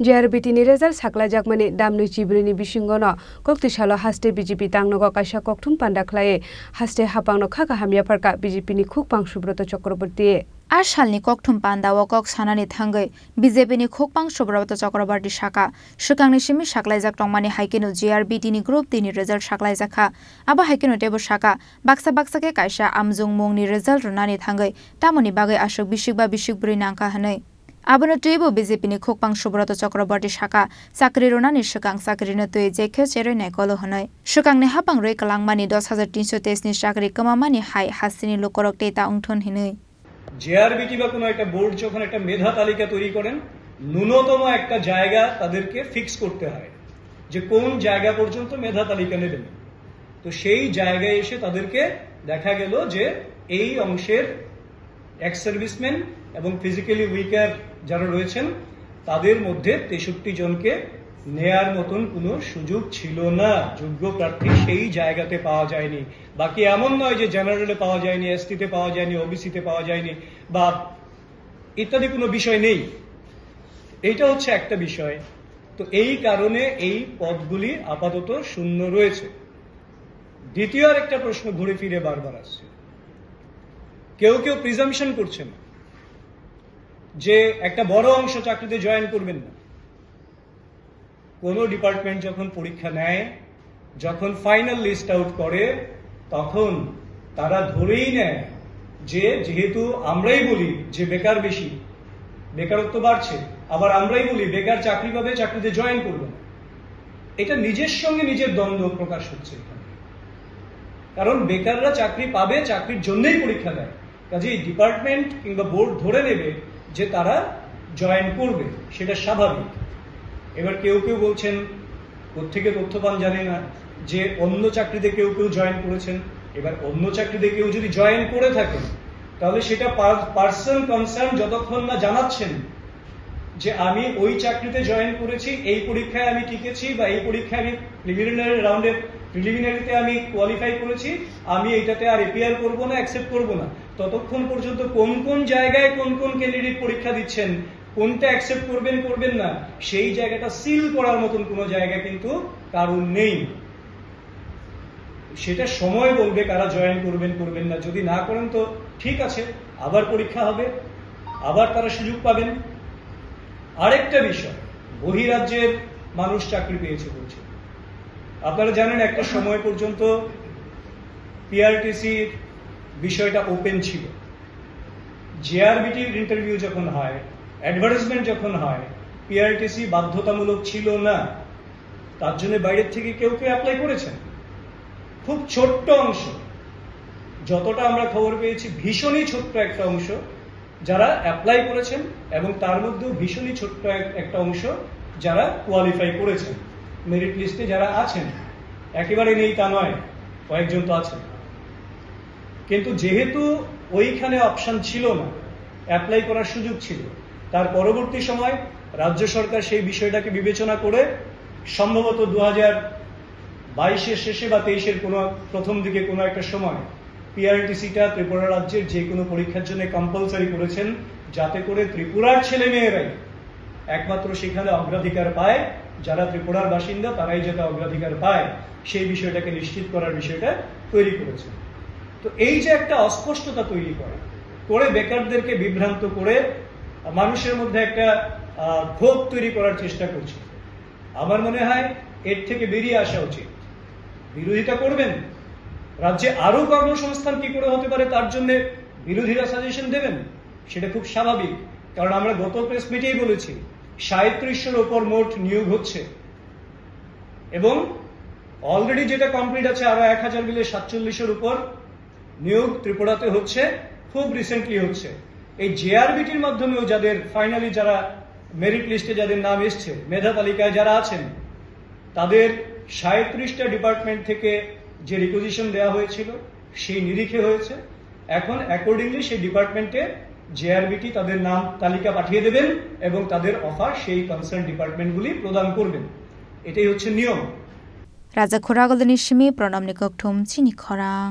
JRBTनि result साख्लायजाकमानि दामनि जिब्रैनि बिसिंगनो कक्तिसालो हास्टे BJP तांनगो काइसा कक्थुम पान्दाख्लाये हास्टे हापांनो खाका हामियाफारका BJPनि खुकपां सुब्रत चक्रवर्ती are सालनि कक्थुम पान्दाओ कक सानानि थांगै BJPनि खुकपां सुब्रत चक्रवर्ती साका सुकांनि सिमि साख्लायजाक टंमानि हाइकेनु JRBTनि ग्रुप 3 नि रेजाल्ट साख्लायजाखा आबा हाइकेनु टेबो साका बाक्सा-बाक्साके काइसा आमजुं मुंनि रेजाल्ट रुनानि थांगै तामनि बागै आसुक बिसिकबा बिसिकब्रै नांका हनै आबनो तुइबो BJPनि खुकपां सुब्रत चक्रवर्ती साका साख्रि रुनानि सुकां साख्रिनो तुइ जेखे चेरै नायकलो हनै सुकांनि हापां रै कलांमानि 10323 नि साख्रि कमामानि हाई हासिनि लोकरक टेता उंथन हिनै JRBT বা কোনো একটা বোর্ড যখন একটা মেধা তালিকা তৈরি করেন ন্যূনতম একটা জায়গা তাদেরকে ফিক্স করতে হয় যে কোন জায়গা পর্যন্ত মেধা তালিকা নেবেন তো সেই জায়গায় এসে তাদেরকে দেখা গেল যে এই অংশের এক্স সার্ভিসম্যান এবং ফিজিক্যালি উইকার যারা রয়েছেন তাদের মধ্যে 63 জনকে নেয়ার মতন কোনো সুযোগ ছিল না যোগ্য প্রার্থী সেই জায়গাতে পাওয়া যায়নি বাকি এমন নয় যে জেনারেলে পাওয়া যায়নি এসটি তে পাওয়া যায়নি ওবিসি তে পাওয়া যায়নি বা ইত্যাদি কোনো বিষয় নেই এইটা হচ্ছে একটা বিষয় তো এই কারণে এই পদগুলি আপাতত শূন্য রয়েছে দ্বিতীয় আরেকটা প্রশ্ন ঘুরে ফিরে বারবার আসছে কেউ কেউ প্রিজাম্পশন করছেন যে একটা বড় অংশ চাকরিতে জয়েন করবেন না কোন ডিপার্টমেন্ট যখন পরীক্ষা নেয় যখন ফাইনাল লিস্ট আউট করে তখন তারা ধরেই নেয় যে যেহেতু আমরাই বলি যে বেকার বেশি বেকারত্ব বাড়ছে আবার আমরাই বলি বেকার চাকরি পাবে চাকরিতে জয়েন করবে না এটা নিজের সঙ্গে নিজের দ্বন্দ্ব প্রকাশ হচ্ছে এখানে কারণ বেকাররা চাকরি পাবে চাকরির জন্যই পরীক্ষা দেয় কাজেই ডিপার্টমেন্ট কিংবা বোর্ড ধরে নেবে যে তারা জয়েন করবে সেটা স্বাভাবিক এবার কেউ কেউ বলছেন কোত্থেকে তথ্য পান জানি না যে অন্য চাকরিতে কেউ কেউ জয়েন করেছেন এবার অন্য চাকরিতে কেউ যদি জয়েন করে থাকেন তাহলে সেটা পার্সন কনসার্ন যতক্ষণ না জানাচ্ছেন যে আমি ওই চাকরিতে জয়েন করেছি এই পরীক্ষায় আমি টিকেছি বা এই পরীক্ষায় আমি প্রিলিমিনারিতে আমি কোয়ালিফাই করেছি আমি এইটাতে আর এপিআর করব না অ্যাকসেপ্ট করব না ততক্ষণ পর্যন্ত কোন কোন জায়গায় কোন কোন ক্যান্ডিডেট পরীক্ষা দিচ্ছেন কোনটা অ্যাকসেপ্ট করবেন করবেন না সেই জায়গাটা সিল করার মতন কোনো জায়গা কিন্তু কারণ নেই সেটা সময় বলবে কারা জয়েন করবেন করবেন না যদি না করেন তো ঠিক আছে আবার পরীক্ষা হবে আবার তারা সুযোগ পাবেন আরেকটা বিষয় বহিরাজ্যের মানুষ চাকরি পেয়েছে বলছে আপনারা জানেন একটা সময় পর্যন্ত পিআরটিসির বিষয়টা ওপেন ছিল জেআরবিটির ইন্টারভিউ যখন হয় অ্যাডভার্টাইজমেন্ট যখন হয় পিআরটিসি বাধ্যতামূলক ছিল না তার জন্য বাইরের থেকে কেউ কেউ অ্যাপ্লাই করেছেন খুব ছোট্ট অংশ যতটা আমরা খবর পেয়েছি ভীষণই ছোট্ট একটা অংশ যারা অ্যাপ্লাই করেছেন এবং তার মধ্যেও ভীষণই ছোট্ট একটা অংশ যারা কোয়ালিফাই করেছেন মেরিট লিস্টে যারা আছেন একেবারে নেই তা নয় কয়েকজন তো আছেন কিন্তু যেহেতু ওইখানে অপশন ছিল না অ্যাপ্লাই করার সুযোগ ছিল তার পরবর্তী সময় রাজ্য সরকার সেই বিষয়টাকে বিবেচনা করে সম্ভবত 2022-এর শেষে বা 23-এর কোনো প্রথম দিকে কোনো একটা সময় পিআরটিসিটা ত্রিপুরা রাজ্যের যে কোনো পরীক্ষার জন্য কম্পালসারি করেছেন যাতে করে ত্রিপুরার ছেলে মেয়েরাই একমাত্র সেখানে অগ্রাধিকার পায় যারা ত্রিপুরার বাসিন্দা তারাই যাতে অগ্রাধিকার পায় সেই বিষয়টাকে নিশ্চিত করার বিষয়টা তৈরি করেছে তো এই যে একটা অস্পষ্টতা তৈরি করে বেকারদেরকে বিভ্রান্ত করে মানুষের মধ্যে একটা ক্ষোভ তৈরি করার চেষ্টা করছে আমার মনে হয় এর থেকে বেরিয়ে আসা উচিত বিরোধিতা করবেন রাজ্যে আরো কর্মসংস্থান কি করে হতে পারে তার জন্য বিরোধীরা সাজেশন দেবেন সেটা খুব স্বাভাবিক কারণ আমরা গত প্রেস মিটেই বলেছি 3700-এর উপর মোট নিয়োগ হচ্ছে এবং অলরেডি যেটা কমপ্লিট আছে আরো 1000 মিলে 4700-এর উপর নিয়োগ ত্রিপুরাতে হচ্ছে খুব রিসেন্টলি হচ্ছে এই জেআরবিটির মাধ্যমেও যাদের ফাইনালি যারা মেরিট লিস্টে যাদের নাম এসছে মেধা তালিকায় যারা আছেন তাদের 37টা ডিপার্টমেন্ট থেকে যে রিকোজিশন দেওয়া হয়েছিল সেই নিরিখে হয়েছে এখন অ্যাকর্ডিংলি সেই ডিপার্টমেন্টে জেআরবিটি তাদের নাম তালিকা পাঠিয়ে দেবেন এবং তাদের অফার সেই কনসার্ন ডিপার্টমেন্টগুলি প্রদান করবেন এটাই হচ্ছে নিয়ম রাজা খোরাগলনি সিমি প্রণাম নিককঠুম চিনি খরাং